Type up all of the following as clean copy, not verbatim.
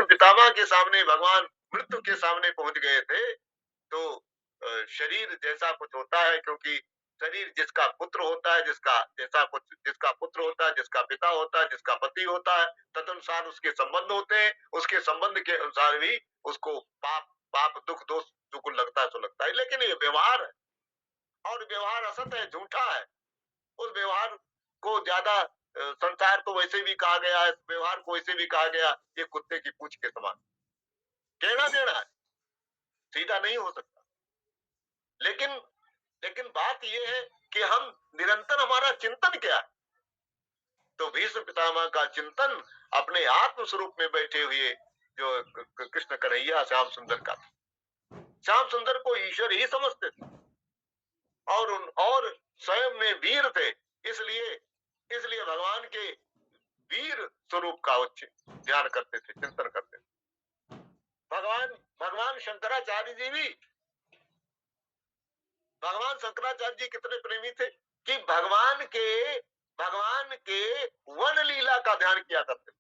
पितामह के सामने भगवान मृत्यु के सामने पहुंच गए थे, तो शरीर जैसा कुछ होता है, क्योंकि शरीर जिसका पुत्र होता है, जिसका पुत्र होता है, जिसका पिता होता है, जिसका पति होता है, तदनुसार उसके संबंध होते हैं। उसके संबंध के अनुसार भी उसको पाप पाप दुख दोष जो कुछ लगता है सो लगता है। लेकिन ये व्यवहार है, और व्यवहार असत है, झूठा है। उस व्यवहार को ज्यादा संसार तो वैसे भी कहा गया है, व्यवहार को वैसे भी कहा गया, ये कुत्ते की पूंछ के समान टेढ़ा टेढ़ा है, सीधा नहीं हो सकता। लेकिन लेकिन बात यह है कि हम निरंतर, हमारा चिंतन क्या है। तो भीष्म पितामह का चिंतन अपने आत्म स्वरूप में बैठे हुए जो कृष्ण कन्हैया श्याम सुंदर का था। श्याम सुंदर को ईश्वर ही समझते थे, और स्वयं में वीर थे, इसलिए इसलिए भगवान के वीर स्वरूप का ध्यान करते थे, चिंतन करते थे। भगवान शंकराचार्य जी भी, भगवान शंकराचार्य जी कितने प्रेमी थे कि भगवान के वन लीला का ध्यान किया करते थे।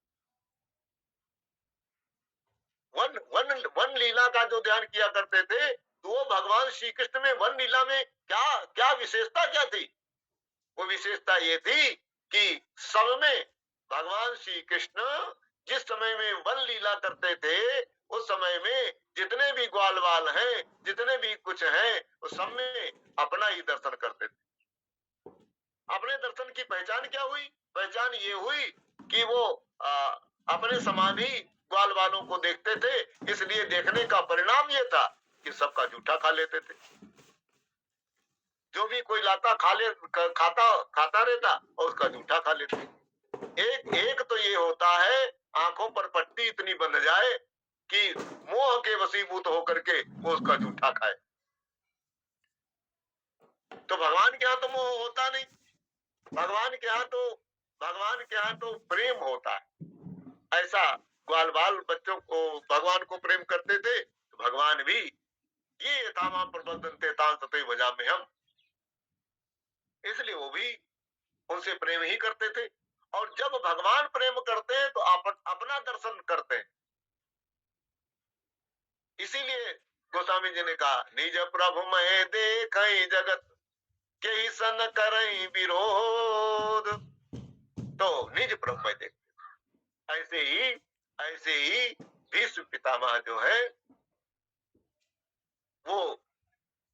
वन लीला का जो ध्यान किया करते थे, तो वो भगवान श्री कृष्ण में वन लीला में क्या क्या विशेषता क्या थी? वो विशेषता ये थी कि सब में भगवान श्री कृष्ण जिस समय में वन लीला करते थे, उस समय में जितने भी ग्वाल बाल हैं, जितने भी कुछ हैं, उस सब में अपना ही दर्शन करते थे। अपने दर्शन की पहचान क्या हुई? पहचान ये हुई कि वो अपने समान ही ग्वाल बालों को देखते थे, इसलिए देखने का परिणाम ये था कि सबका जूठा खा लेते थे। जो भी कोई लाता खाता रहता और उसका जूठा खा लेते। एक तो ये होता है, आंखों पर पट्टी इतनी बंध जाए कि मोह के वशीभूत होकर के वो उसका जूठा खाए। तो भगवान के यहाँ तो मोह होता नहीं, भगवान के यहाँ तो प्रेम होता है। ऐसा ग्वाल बाल बच्चों को भगवान को प्रेम करते थे, तो भगवान भी ये तामा प्रबंधनते तान ततै भजामि हम, इसलिए वो भी उनसे प्रेम ही करते थे। और जब भगवान प्रेम करते हैं तो अपना दर्शन करते हैं। इसीलिए गोस्वामी जी ने कहा, निज प्रभु मैं देखई जगत के ही सन करई विरोध। तो निज प्रभु मैं देखते, ऐसे ही भीष्म पितामह जो है वो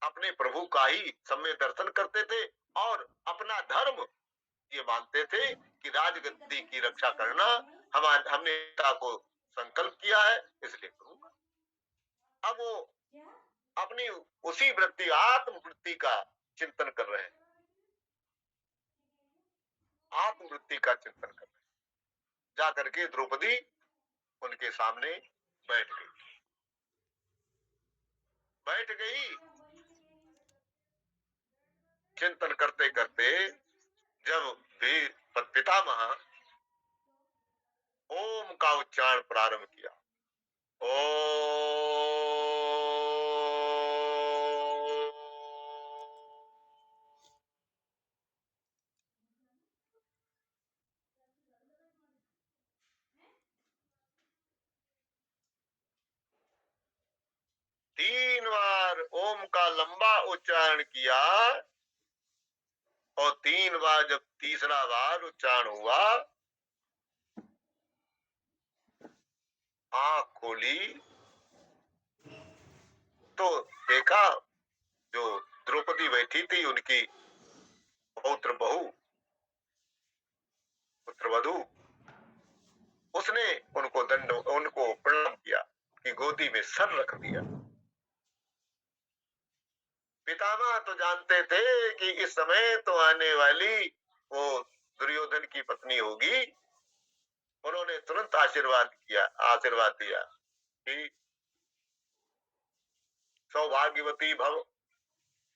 अपने प्रभु का ही समय दर्शन करते थे, और अपना धर्म ये मानते थे कि राजगद्दी की रक्षा करना हमने पिता को संकल्प किया है, इसलिए करूंगा। अब वो अपनी उसी वृत्ति, आत्मवृत्ति का चिंतन कर रहे हैं, आत्मवृत्ति का चिंतन कर रहे हैं। जाकर के द्रौपदी उनके सामने बैठ गई। चिंतन करते करते जब भी पितामह ओम का उच्चारण प्रारंभ किया, ओम, 3 बार ओम का लंबा उच्चारण किया, और 3 बार जब तीसरा बार उच्चारण हुआ, आंख खोली तो देखा जो द्रौपदी बैठी थी, उनकी पौत्र बहू, पुत्रवधू, उसने उनको प्रणाम किया, कि गोदी में सर रख दिया। पितामह तो जानते थे कि इस समय तो आने वाली वो दुर्योधन की पत्नी होगी। उन्होंने तुरंत आशीर्वाद दिया कि सौभाग्यवती भव,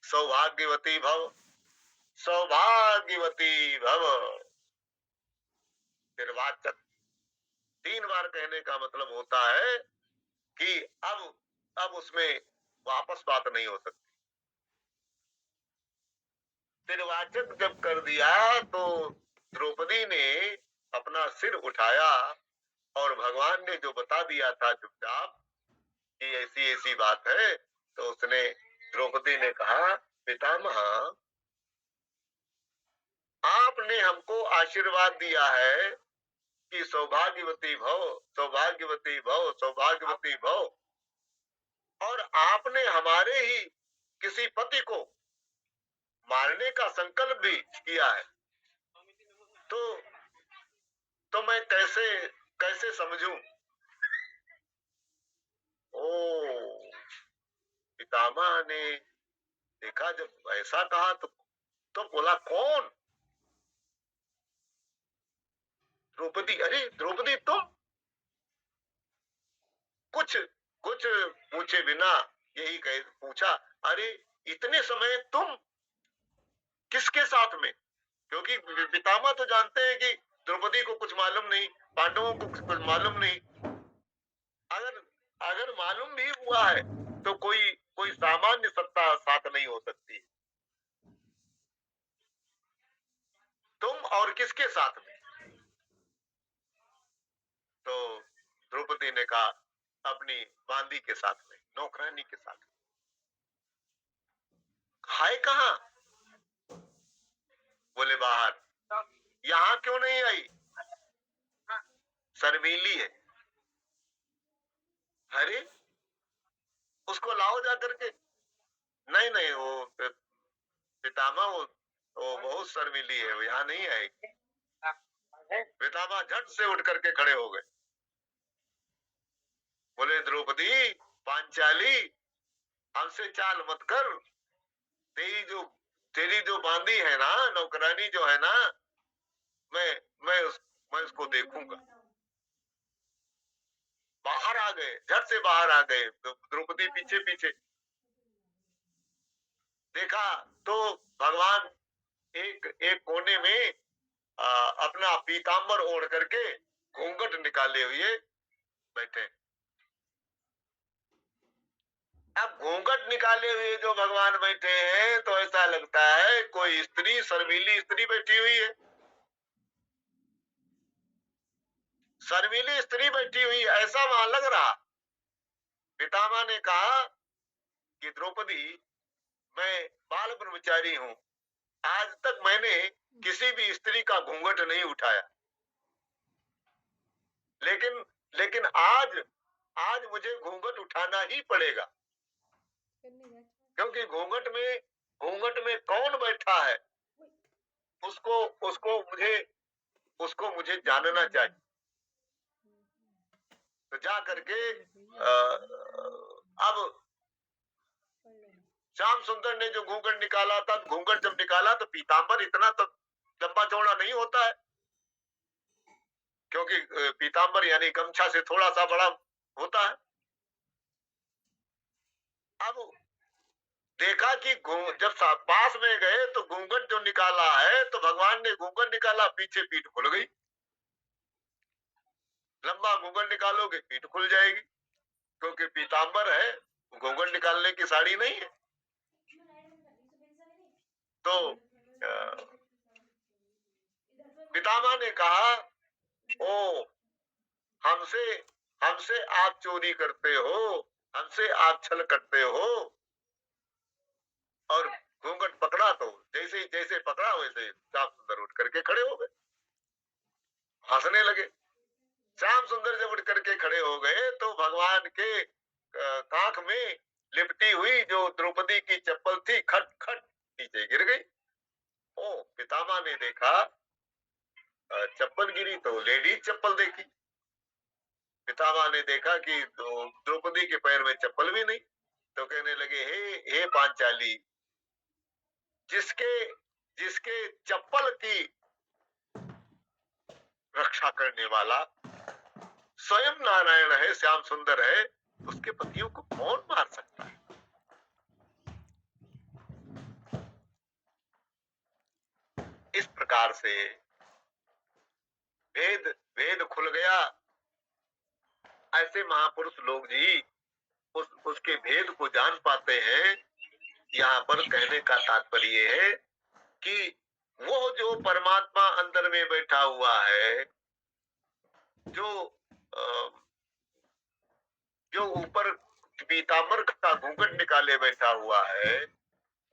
सौभाग्यवती भव, सौभाग्यवती भव। फिर वाचक 3 बार कहने का मतलब होता है कि अब उसमें वापस बात नहीं हो सकती। निर्वाचक जब कर दिया तो द्रौपदी ने अपना सिर उठाया और भगवान ने जो बता दिया था चुपचाप कि ऐसी ऐसी बात है, तो उसने द्रौपदी ने कहा, पितामह आपने हमको आशीर्वाद दिया है कि सौभाग्यवती भव, सौभाग्यवती भव, सौभाग्यवती भव, और आपने हमारे ही किसी पति को मारने का संकल्प भी किया है, तो मैं कैसे कैसे समझूं? ओ, पितामह ने देखा, जब ऐसा कहा तो बोला, कौन? द्रौपदी, अरे द्रौपदी तुम? कुछ कुछ पूछे बिना यही कह पूछा, अरे इतने समय तुम किसके साथ में? क्योंकि पितामह तो जानते हैं कि द्रौपदी को कुछ मालूम नहीं, पांडवों को कुछ मालूम नहीं। अगर अगर मालूम भी हुआ है तो कोई कोई सामान्य सत्ता साथ नहीं हो सकती। तुम और किसके साथ में? तो द्रौपदी ने कहा, अपनी बांदी के साथ में, नौकरानी के साथ। है कहाँ? बोले बाहर। यहाँ क्यों नहीं आई? शर्मीली है। अरे उसको लाओ जा करके। नहीं नहीं, वो पितामह वो बहुत शर्मीली है, वो यहाँ नहीं आएगी। पितामह झट से उठ करके खड़े हो गए, बोले द्रौपदी, पांचाली, हमसे चाल मत कर। तेरी जो बांदी है ना, नौकरानी जो है ना, मैं मैं उसको देखूंगा। बाहर आ गए, झट से बाहर आ गए, तो द्रौपदी पीछे पीछे। देखा तो भगवान एक एक कोने में अपना पीतांबर ओढ़ करके घूंघट निकाले हुए बैठे। अब घूंघट निकाले हुए जो भगवान बैठे हैं, तो ऐसा लगता है कोई स्त्री, शर्मीली स्त्री बैठी हुई है। शर्मीली स्त्री बैठी हुई ऐसा वहां लग रहा। पितामह ने कहा कि द्रौपदी, मैं बाल ब्रह्मचारी हूं, आज तक मैंने किसी भी स्त्री का घूंघट नहीं उठाया, लेकिन लेकिन आज आज मुझे घूंघट उठाना ही पड़ेगा, क्योंकि घूंघट में कौन बैठा है, उसको उसको मुझे जानना चाहिए। तो जा करके अब श्याम सुंदर ने जो घूंघट निकाला था, घूंघट जब निकाला तो पीतांबर इतना तो लंबा चौड़ा नहीं होता है, क्योंकि पीतांबर यानी गमछा से थोड़ा सा बड़ा होता है। अब देखा कि जब पास में गए तो घूंघट जो निकाला है, तो भगवान ने घूंघट निकाला, पीछे पीठ खुल गई। लंबा घूंघट निकालोगे पीठ खुल जाएगी, क्योंकि पीतांबर है, घूंघट निकालने की साड़ी नहीं है। तो पितामह ने कहा, ओ, हमसे हमसे आप चोरी करते हो, हमसे आप छल करते हो, और घूंघट पकड़ा तो जैसे जैसे पकड़ा वैसे श्याम सुंदर उठ करके खड़े हो गए, हंसने लगे। श्याम सुंदर जब उठ करके खड़े हो गए तो भगवान के कांख में लिपटी हुई जो द्रौपदी की चप्पल थी, खट खट नीचे गिर गई। ओ, पितामह ने देखा चप्पल गिरी तो लेडीज चप्पल देखी। पितामह ने देखा कि द्रौपदी के पैर में चप्पल भी नहीं, तो कहने लगे, हे पांचाली, जिसके जिसके चप्पल की रक्षा करने वाला स्वयं नारायण है, श्याम सुंदर है, उसके पतियों को कौन मार सकता है? इस प्रकार से वेद वेद खुल गया। ऐसे महापुरुष लोग जी उसके भेद को जान पाते हैं। यहाँ पर कहने का तात्पर्य है कि वो जो परमात्मा अंदर में बैठा हुआ है, जो अ, जो ऊपर पीताम्बर का घूंघट निकाले बैठा हुआ है,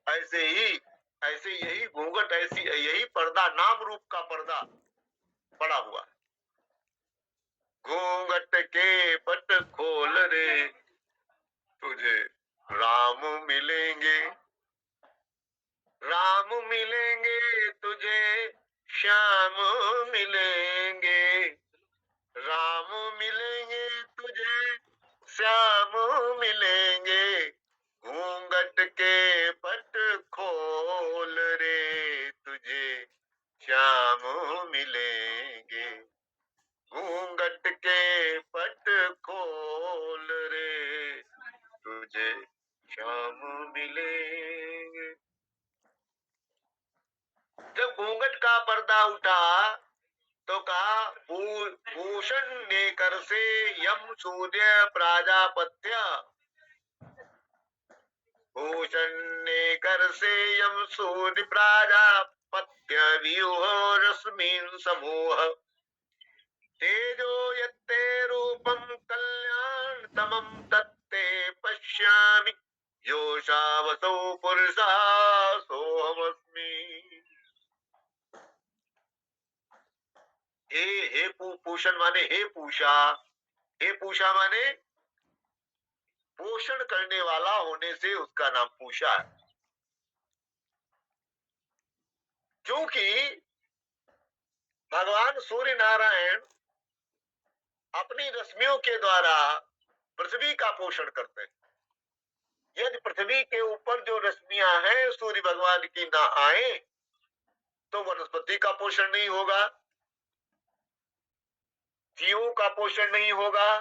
ऐसे ही ऐसे यही घूंघट, ऐसी यही पर्दा, नाम रूप का पर्दा पड़ा हुआ है। घूंघट के पट खोल रे, तुझे राम मिलेंगे, राम मिलेंगे तुझे, श्याम मिलेंगे, राम मिलेंगे तुझे, श्याम मिलेंगे, घूंघट के पट खोल रे, तुझे श्याम मिलेंगे, घूंघट के पट खोल रे, तुझे श्याम मिलेंगे। जब घूंघट का पर्दा उठा तो कहा, भूषण ने कर से यम सूर्य प्राजापत्य, भूषण ने कर से यम सूर्य प्राजापत्य, व्यूह रश्मिन समूह, तेजो यत्ते रूपम कल्याण तमम तत्ते पश्यामि, योषावसौ पुरुषा सोहमस्मि। हे पूषण माने हे पूषा, हे पूषा माने पोषण करने वाला होने से उसका नाम पूषा है। क्योंकि भगवान सूर्य नारायण अपनी रश्मियों के द्वारा पृथ्वी का पोषण करते हैं। यदि पृथ्वी के ऊपर जो रश्मियां हैं सूर्य भगवान की ना आए तो वनस्पति का पोषण नहीं होगा, जीवों का पोषण नहीं होगा,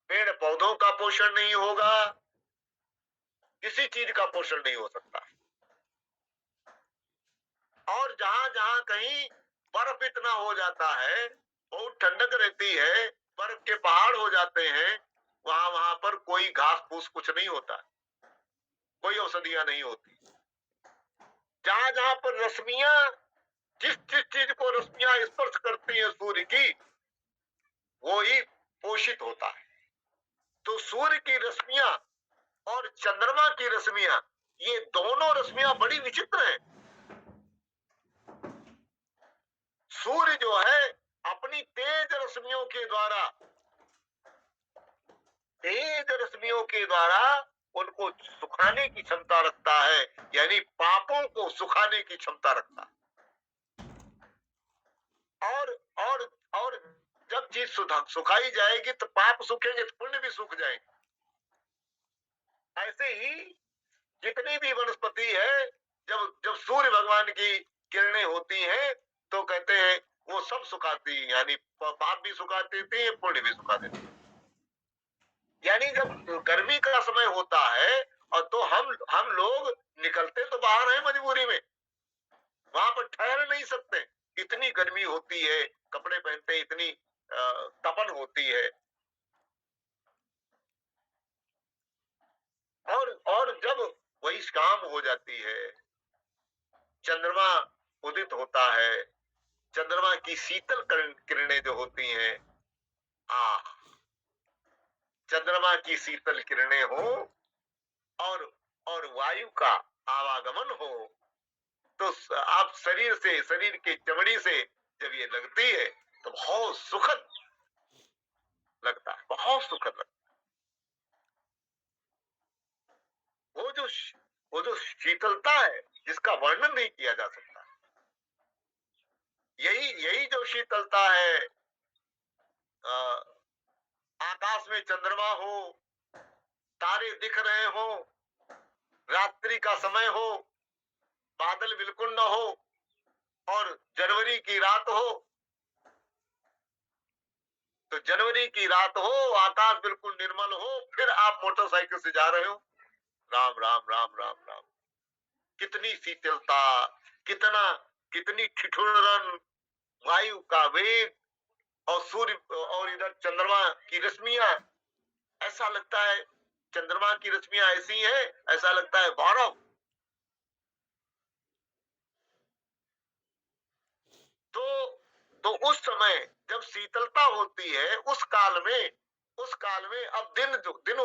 पेड़ पौधों का पोषण नहीं होगा, किसी चीज का पोषण नहीं हो सकता। और जहां जहां कहीं बर्फ इतना हो जाता है, बहुत ठंडक रहती है, बर्फ के पहाड़ हो जाते हैं, वहां वहां पर कोई घास फूस कुछ नहीं होता, कोई औषधियां नहीं होती। जहां जहां पर रश्मियां, जिस जिस चीज को रश्मियां स्पर्श करती है सूर्य की, वो ही पोषित होता है। तो सूर्य की रश्मियां और चंद्रमा की रश्मियां, ये दोनों रश्मियां बड़ी विचित्र हैं। सूर्य जो है अपनी तेज रश्मियों के द्वारा, तेज रश्मियों के द्वारा उनको सुखाने की क्षमता रखता है, यानी पापों को सुखाने की क्षमता रखता है। और और और जब चीज सुखाई जाएगी तो पाप सूखेंगे तो पुण्य भी सूख जाएंगे। ऐसे ही जितनी भी वनस्पति है, जब जब सूर्य भगवान की किरणें होती हैं तो कहते हैं वो सब सुखाती है, यानी पाप भी सुखा देती है, पुण्य भी सुखा देती है। यानी जब गर्मी का समय होता है और तो हम लोग निकलते तो बाहर हैं मजबूरी में, वहां पर ठहर नहीं सकते, इतनी गर्मी होती है, कपड़े पहनते इतनी तपन होती है। और जब वही शाम हो जाती है, चंद्रमा उदित होता है, चंद्रमा की शीतल किरणें जो होती हैं, आ चंद्रमा की शीतल किरणें हो और वायु का आवागमन हो, तो आप शरीर के चमड़ी से जब ये लगती है तो बहुत सुखद लगता है, बहुत सुखद लगता है। वो जो शीतलता है जिसका वर्णन नहीं किया जा सकता, यही यही जो शीतलता है, आकाश में चंद्रमा हो, तारे दिख रहे हो, रात्रि का समय हो, बादल बिल्कुल न हो और जनवरी की रात हो, तो जनवरी की रात हो, आकाश बिल्कुल निर्मल हो, फिर आप मोटरसाइकिल से जा रहे हो, राम राम राम राम राम, कितनी शीतलता, कितना कितनी ठिठुरन, वायु का वेग, और सूर्य और इधर चंद्रमा की रश्मियां, ऐसा लगता है चंद्रमा की रश्मियां ऐसी हैं, ऐसा लगता है बर्फ। तो तो उस समय जब शीतलता होती है, उस काल में अब दिन जो दिन